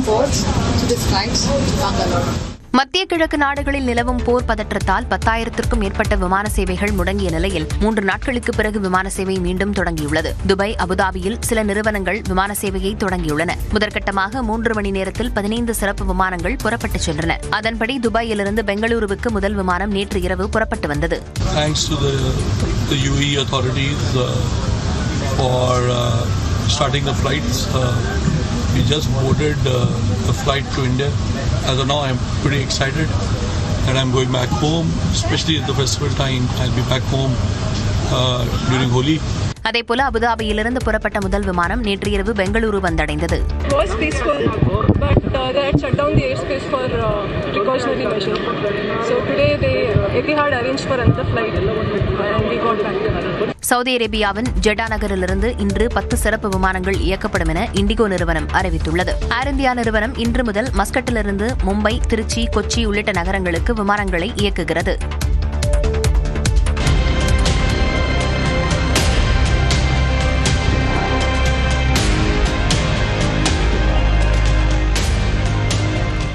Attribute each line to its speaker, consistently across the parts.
Speaker 1: board to this flight to Bangalore.
Speaker 2: மத்திய கிழக்கு நாடுகளில் நிலவும் போர் பதற்றத்தால் 10,000க்கும் மேற்பட்ட விமான சேவைகள் முடங்கிய நிலையில் 3 நாட்களுக்கு பிறகு விமான சேவை மீண்டும் தொடங்கியுள்ளது. துபாய், அபுதாபியில் சில நிறுவனங்கள் விமான சேவையை தொடங்கியுள்ளன. முதற்கட்டமாக 3 மணி நேரத்தில் 15 சிறப்பு விமானங்கள் புறப்பட்டுச் சென்றன. அதன்படி துபாயிலிருந்து பெங்களூருவுக்கு முதல் விமானம் நேற்று இரவு புறப்பட்டு வந்தது.
Speaker 3: Thanks to the UAE authorities for starting the flights. We just boarded the flight to India. As of now, I'm pretty excited and I'm going back home, especially at the festival time. I'll be back home during Holi.
Speaker 2: அதேபோல அபுதாபியிலிருந்து புறப்பட்ட முதல் விமானம் நேற்று இரவு பெங்களூரு வந்தடைந்தது.
Speaker 4: Was peaceful, but they had shut down the airspace for precautionary measures. So today Etihad arranged for another flight and we got back.
Speaker 2: Saudi அரேபியாவின் Jeddah நகரிலிருந்து இன்று 10 சிறப்பு விமானங்கள் இயக்கப்படும் என இண்டிகோ நிறுவனம் அறிவித்துள்ளது. ஏர் இந்தியா நிறுவனம் இன்று முதல் மஸ்கட்டிலிருந்து மும்பை, திருச்சி, கொச்சி உள்ளிட்ட நகரங்களுக்கு விமானங்களை இயக்குகிறது.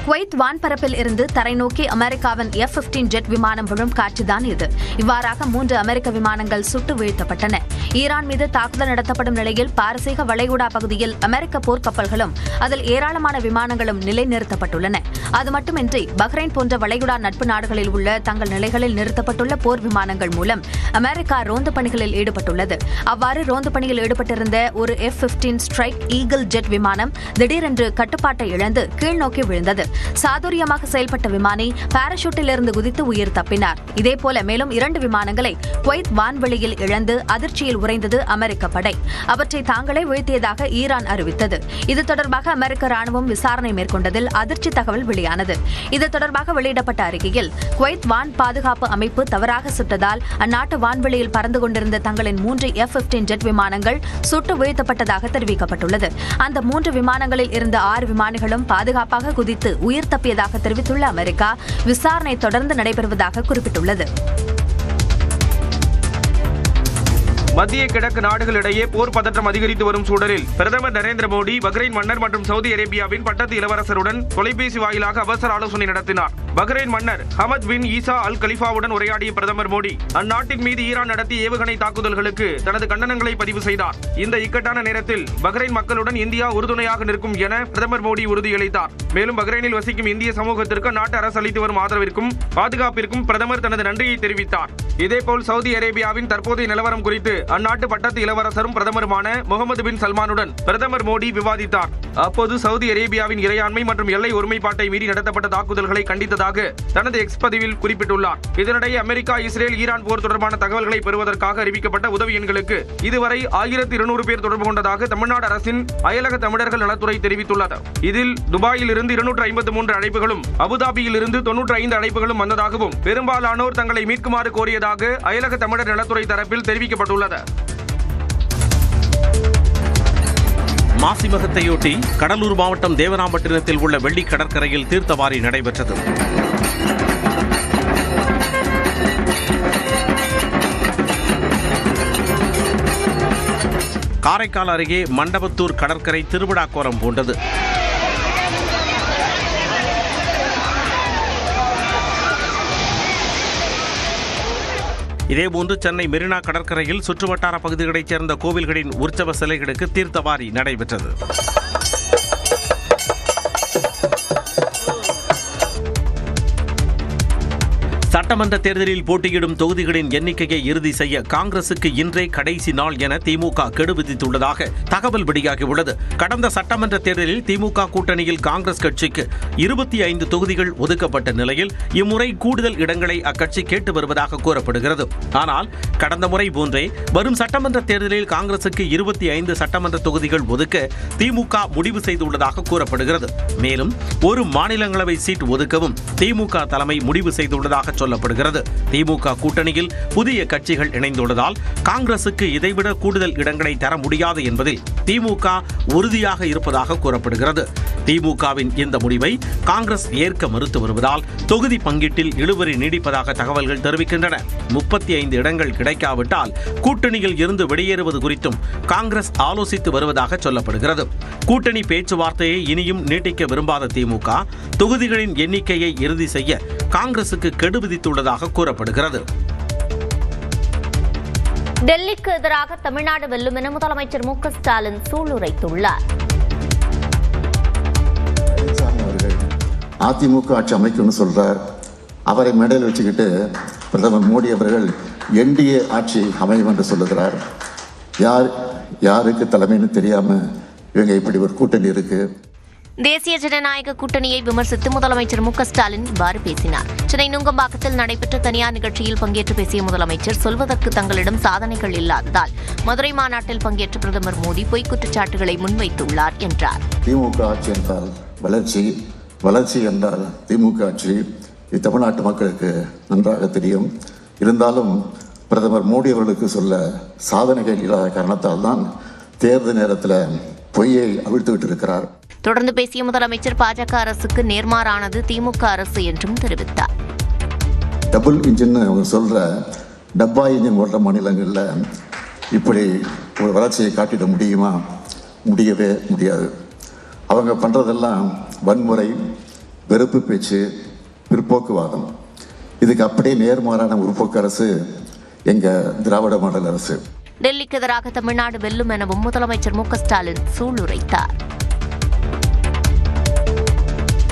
Speaker 2: குவைத் வான்பரப்பில் இருந்து தரை நோக்கி அமெரிக்காவின் F-15 ஜெட் விமானம் விழும் காட்சிதான் இது. இவ்வாறாக 3 அமெரிக்க விமானங்கள் சுட்டு வீழ்த்தப்பட்டன. ஈரான் மீது தாக்குதல் நடத்தப்படும் நிலையில் பாரசீக வளைகுடா பகுதியில் அமெரிக்க போர்க்கப்பல்களும் அதில் ஏராளமான விமானங்களும் நிலைநிறுத்தப்பட்டுள்ளன. அது மட்டுமின்றி பஹ்ரைன் போன்ற வளைகுடா நட்பு நாடுகளில் உள்ள தங்கள் நிலைகளில் நிறுத்தப்பட்டுள்ள போர் விமானங்கள் மூலம் அமெரிக்கா ரோந்து பணிகளில் ஈடுபட்டுள்ளது. அவ்வாறு ரோந்து பணியில் ஈடுபட்டிருந்த ஒரு F-15 ஸ்ட்ரைக் ஈகிள் ஜெட் விமானம் திடீரென்று கட்டுப்பாட்டை இழந்து கீழ்நோக்கி விழுந்தது. சாதுரியமாக செயல்பட்ட விமானி பாராசூட்டில் இருந்து குதித்து உயிர் தப்பினார். இதேபோல மேலும் 2 விமானங்களை குவைத் வான்வெளியில் இழந்து அதிர்ச்சியில் உறைந்தது அமெரிக்க படை. அவற்றை தாங்களே வீழ்த்தியதாக ஈரான் அறிவித்தது. இது தொடர்பாக அமெரிக்க ராணுவம் விசாரணை மேற்கொண்டதில் அதிர்ச்சி தகவல் வெளியானது. இது தொடர்பாக வெளியிடப்பட்ட அறிக்கையில் குவைத் வான் பாதுகாப்பு அமைப்பு தவறாக சுட்டதால் அந்நாட்டு வான்வெளியில் பறந்து கொண்டிருந்த தங்களின் 3 F-15 ஜெட் விமானங்கள் சுட்டு வீழ்த்தப்பட்டதாக தெரிவிக்கப்பட்டுள்ளது. அந்த 3 விமானங்களில் இருந்த 6 விமானிகளும் பாதுகாப்பாக குதித்து உயிர் தப்பியதாக தெரிவித்துள்ள அமெரிக்கா விசாரணை தொடர்ந்து நடைபெறுவதாக குறிப்பிட்டுள்ளது.
Speaker 5: மத்திய கிழக்கு நாடுகளிடையே போர் பதற்றம் அதிகரித்து வரும் சூழலில் பிரதமர் நரேந்திர மோடி பஹ்ரைன் மன்னர் மற்றும் சவுதி அரேபியாவின் பட்டத்து இளவரசருடன் தொலைபேசி வாயிலாக அவசர ஆலோசனை நடத்தினார். பஹ்ரைன் மன்னர் ஹமத் பின் ஈசா அல் கலிஃபாவுடன் உரையாடிய பிரதமர் மோடி அந்நாட்டின் மீது ஈரான் நடத்திய ஏவுகணை தாக்குதல்களுக்கு தனது கண்டனங்களை பதிவு செய்தார். இந்த இக்கட்டான நேரத்தில் பஹ்ரைன் மக்களுடன் இந்தியா உறுதுணையாக நிற்கும் என பிரதமர் மோடி உறுதியளித்தார். மேலும் பஹ்ரைனில் வசிக்கும் இந்திய சமூகத்திற்கு அந்நாட்டு அரசு அளித்து வரும் ஆதரவிற்கும் பாதுகாப்பிற்கும் பிரதமர் தனது நன்றியை தெரிவித்தார். இதேபோல் சவுதி அரேபியாவின் தற்போதைய நிலவரம் குறித்து அந்நாட்டு பட்டத்து இளவரசரும் பிரதமருமான முகமது பின் சல்மானுடன் பிரதமர் மோடி விவாதித்தார். அப்போது சவுதி அரேபியாவின் இறையாண்மை மற்றும் எல்லை ஒருமைப்பாட்டை மீறி நடத்தப்பட்ட தாக்குதல்களை கண்டித்ததாக தனது எக்ஸ் பதிவில் குறிப்பிட்டுள்ளார். இதனிடையே அமெரிக்கா, இஸ்ரேல், ஈரான் போர் தொடர்பான தகவல்களை பெறுவதற்காக அறிவிக்கப்பட்ட உதவி எண்களுக்கு இதுவரை 1200 பேர் தொடர்பு கொண்டதாக தமிழ்நாடு அரசின் அயலக தமிழர்கள் நலத்துறை தெரிவித்துள்ளது. இதில் துபாயில் இருந்து 253 அழைப்புகளும், அபுதாபியில் இருந்து 95 அழைப்புகளும் வந்ததாகவும் பெரும்பாலானோர் தங்களை மீட்குமாறு கோரியதாக அயலக தமிழர் நலத்துறை தரப்பில் தெரிவிக்கப்பட்டுள்ளது.
Speaker 6: மாசிமகத்தையொட்டி கடலூர் மாவட்டம் தேவராம்பட்டினத்தில் உள்ள வெள்ளி கடற்கரையில் தீர்த்தவாரி நடைபெற்றது. காரைக்கால் அருகே மண்டபத்தூர் கடற்கரை திருவிழா கோலம் பூண்டது. இதேபோன்று சென்னை மெரினா கடற்கரையில் சுற்றுவட்டார பகுதிகளைச் சேர்ந்த கோவில்களின் உற்சவ சிலைகளுக்கு தீர்த்தவாரி நடைபெற்றது. சட்டமன்ற தேர்தலில் போட்டியிடும் தொகுதிகளின் எண்ணிக்கையை இறுதி செய்ய காங்கிரசுக்கு இன்றே கடைசி நாள் என திமுக கெடு விதித்துள்ளதாக தகவல் வெளியாகியுள்ளது. கடந்த சட்டமன்ற தேர்தலில் திமுக கூட்டணியில் காங்கிரஸ் கட்சிக்கு 25 தொகுதிகள் ஒதுக்கப்பட்ட நிலையில் இம்முறை கூடுதல் இடங்களை அக்கட்சி கேட்டு வருவதாக கூறப்படுகிறது. ஆனால் கடந்த முறை போன்றே வரும் சட்டமன்ற தேர்தலில் காங்கிரசுக்கு 25 சட்டமன்ற தொகுதிகள் ஒதுக்க திமுக முடிவு செய்துள்ளதாக கூறப்படுகிறது. மேலும் ஒரு மாநிலங்களவை சீட் ஒதுக்கவும் திமுக தலைமை முடிவு செய்துள்ளதாக சொல்லப்படுகிறது. திமுக கூட்டணியில் புதிய கட்சிகள் இணைந்துள்ளதால் காங்கிரசுக்கு இதைவிட கூடுதல் இடங்களை தர முடியாது என்பதில் திமுக உறுதியாக இருப்பதாக கூறப்படுகிறது. திமுகவின் இந்த முடிவை காங்கிரஸ் ஏற்க மறுத்து வருவதால் தொகுதி பங்கீட்டில் இழுபறி நீடிப்பதாக தகவல்கள் தெரிவிக்கின்றன. 35 இடங்கள் கிடைக்காவிட்டால் கூட்டணியில் இருந்து வெளியேறுவது குறித்தும் காங்கிரஸ் ஆலோசித்து வருவதாக சொல்லப்படுகிறது. கூட்டணி பேச்சுவார்த்தையை இனியும் நீட்டிக்க விரும்பாத திமுக தொகுதிகளின் எண்ணிக்கையை இறுதி செய்ய காங்கிரசுக்கு கெடு விதித்துள்ளதாக கூறப்படுகிறது.
Speaker 7: டெல்லிக்கு எதிராக தமிழ்நாடு வெல்லும் என முதலமைச்சர் மு க ஸ்டாலின் சூளுரைத்துள்ளார்.
Speaker 8: அதிமுக ஆட்சி அமைக்கும்னு சொல்றார். அவரை மேடையில் வச்சுக்கிட்டு பிரதமர் மோடி அவர்கள் என்டிஏ ஆட்சி அமையும் என்று சொல்லுகிறார். யாருக்கு தலைமைன்னு தெரியாம இவங்க இப்படி ஒரு கூட்டணி இருக்கு.
Speaker 7: தேசிய ஜனநாயக கூட்டணியை விமர்சித்து முதலமைச்சர் மு க ஸ்டாலின் இவ்வாறு பேசினார். சென்னை நுங்கம்பாக்கத்தில் நடைபெற்ற தனியார் நிகழ்ச்சியில் பங்கேற்று பேசிய முதலமைச்சர், சொல்வதற்கு தங்களிடம் சாதனைகள் இல்லாததால் மதுரை மாநாட்டில் பங்கேற்ற பிரதமர் மோடி பொய்க் குற்றச்சாட்டுகளை முன்வைத்துள்ளார் என்றார்.
Speaker 8: திமுக ஆட்சி என்றால் வளர்ச்சி என்றால் திமுக ஆட்சி தமிழ்நாட்டு மக்களுக்கு நன்றாக தெரியும். இருந்தாலும் பிரதமர் மோடி அவர்களுக்கு சொல்ல சாதனைகள் இல்லாத காரணத்தால் தான் தேர்தல் நேரத்தில் பொய்யை அவிழ்த்து விட்டிருக்கிறார்.
Speaker 7: தொடர்ந்து பேசிய முதலமைச்சர் பாஜக அரசுக்கு நேர்மாறானது திமுக அரசு என்றும் தெரிவித்தார்.
Speaker 8: டபுள் இன்ஜின் அவங்க சொல்ற டப்பா இன்ஜின் ஓடுற மாநிலங்களில் இப்படி ஒரு வளர்ச்சியை காட்டிட முடியுமா? முடியவே முடியாது. அவங்க பண்றதெல்லாம் வன்முறை, வெறுப்பு பேச்சு, பிற்போக்குவாதம். இதுக்கு அப்படியே நேர்மாறான முற்போக்கு அரசு எங்க திராவிட மாடல் அரசு.
Speaker 7: டெல்லிக்கு எதிராக தமிழ்நாடு வெல்லும் எனவும் முதலமைச்சர் மு க ஸ்டாலின் சூளுரைத்தார்.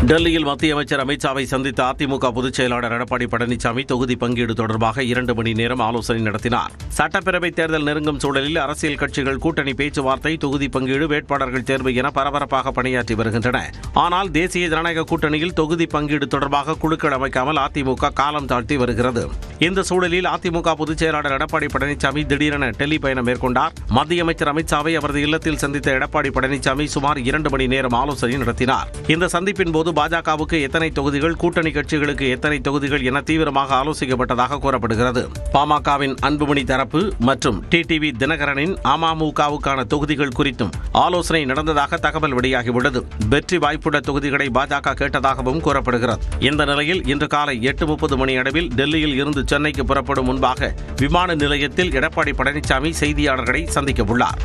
Speaker 6: டெல்லியில் மத்திய அமைச்சர் அமித்ஷாவை சந்தித்த அதிமுக பொதுச் செயலாளர் எடப்பாடி பழனிசாமி தொகுதி பங்கீடு தொடர்பாக 2 மணி நேரம் ஆலோசனை நடத்தினார். சட்டப்பேரவைத் தேர்தல் நெருங்கும் சூழலில் அரசியல் கட்சிகள் கூட்டணி பேச்சுவார்த்தை, தொகுதி பங்கீடு, வேட்பாளர்கள் தேர்வு என பரபரப்பாக பணியாற்றி வருகின்றன. ஆனால் தேசிய ஜனநாயக கூட்டணியில் தொகுதி பங்கீடு தொடர்பாக குழுக்கள் அமைக்காமல் அதிமுக காலம் தாழ்த்தி வருகிறது. இந்த சூழலில் அதிமுக பொதுச் செயலாளர் எடப்பாடி பழனிசாமி திடீரென டெல்லி பயணம் மேற்கொண்டார். மத்திய அமைச்சர் அமித்ஷாவை அவரது இல்லத்தில் சந்தித்த எடப்பாடி பழனிசாமி சுமார் 2 மணி நேரம் ஆலோசனை நடத்தினார். இந்த சந்திப்பின் போது பாஜகவுக்கு எத்தனை தொகுதிகள், கூட்டணி கட்சிகளுக்கு எத்தனை தொகுதிகள் என தீவிரமாக ஆலோசிக்கப்பட்டதாக கூறப்படுகிறது. பாமகவின் அன்புமணி தரப்பு மற்றும் டிடிவி தினகரனின் அமமுகவுக்கான தொகுதிகள் குறித்தும் ஆலோசனை நடந்ததாக தகவல் வெளியாகியுள்ளது. வெற்றி வாய்ப்புள்ள தொகுதிகளை பாஜக கேட்டதாகவும் கூறப்படுகிறது. இந்த நிலையில் இன்று காலை 8:30 மணி அளவில் டெல்லியில் இருந்து சென்னைக்கு புறப்படும் முன்பாக விமான நிலையத்தில் எடப்பாடி பழனிசாமி செய்தியாளர்களை சந்திக்க உள்ளார்.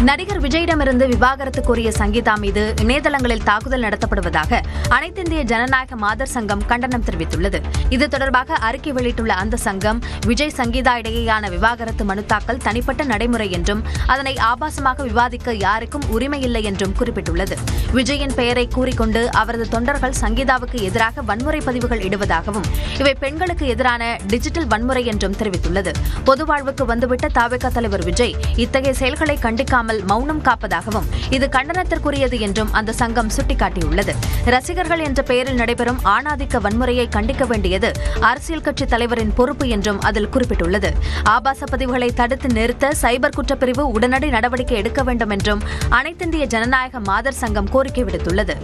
Speaker 2: நடிகர் விஜயிடமிருந்து விவாகரத்து கோரிய சங்கீதா மீது இணையதளங்களில் தாக்குதல் நடத்தப்படுவதாக அனைத்திந்திய ஜனநாயக மாதர் சங்கம் கண்டனம் தெரிவித்துள்ளது. இது தொடர்பாக அறிக்கை வெளியிட்டுள்ள அந்த சங்கம், விஜய் சங்கீதா இடையேயான விவாகரத்து மனு தாக்கல் தனிப்பட்ட நடைமுறை என்றும் அதனை ஆபாசமாக விவாதிக்க யாருக்கும் உரிமையில்லை என்றும் குறிப்பிட்டுள்ளது. விஜயின் பெயரை கூறிக்கொண்டு அவரது தொண்டர்கள் சங்கீதாவுக்கு எதிராக வன்முறை பதிவுகள் இடுவதாகவும் இவை பெண்களுக்கு எதிரான டிஜிட்டல் வன்முறை என்றும் தெரிவித்துள்ளது. பொதுவாழ்வுக்கு வந்துவிட்ட தவிக தலைவர் விஜய் இத்தகைய செயல்களை கண்டிக்காமல் மௌனம் காப்பதாகவும் இது கண்டனத்திற்குரியது என்றும் அந்த சங்கம் சுட்டிக்காட்டியுள்ளது. ரசிகர்கள் என்ற பெயரில் நடைபெறும் ஆணாதிக்க வன்முறையை கண்டிக்க வேண்டியது அரசியல் கட்சி தலைவரின் பொறுப்பு என்றும் அதில் குறிப்பிட்டுள்ளது. ஆபாச பதிவுகளை தடுத்து நிறுத்த சைபர் குற்றப்பிரிவு உடனடி நடவடிக்கை எடுக்க வேண்டும் என்றும் அனைத்திந்திய ஜனநாயக மாதர் சங்கம் கோரிக்கை விடுத்துள்ளது.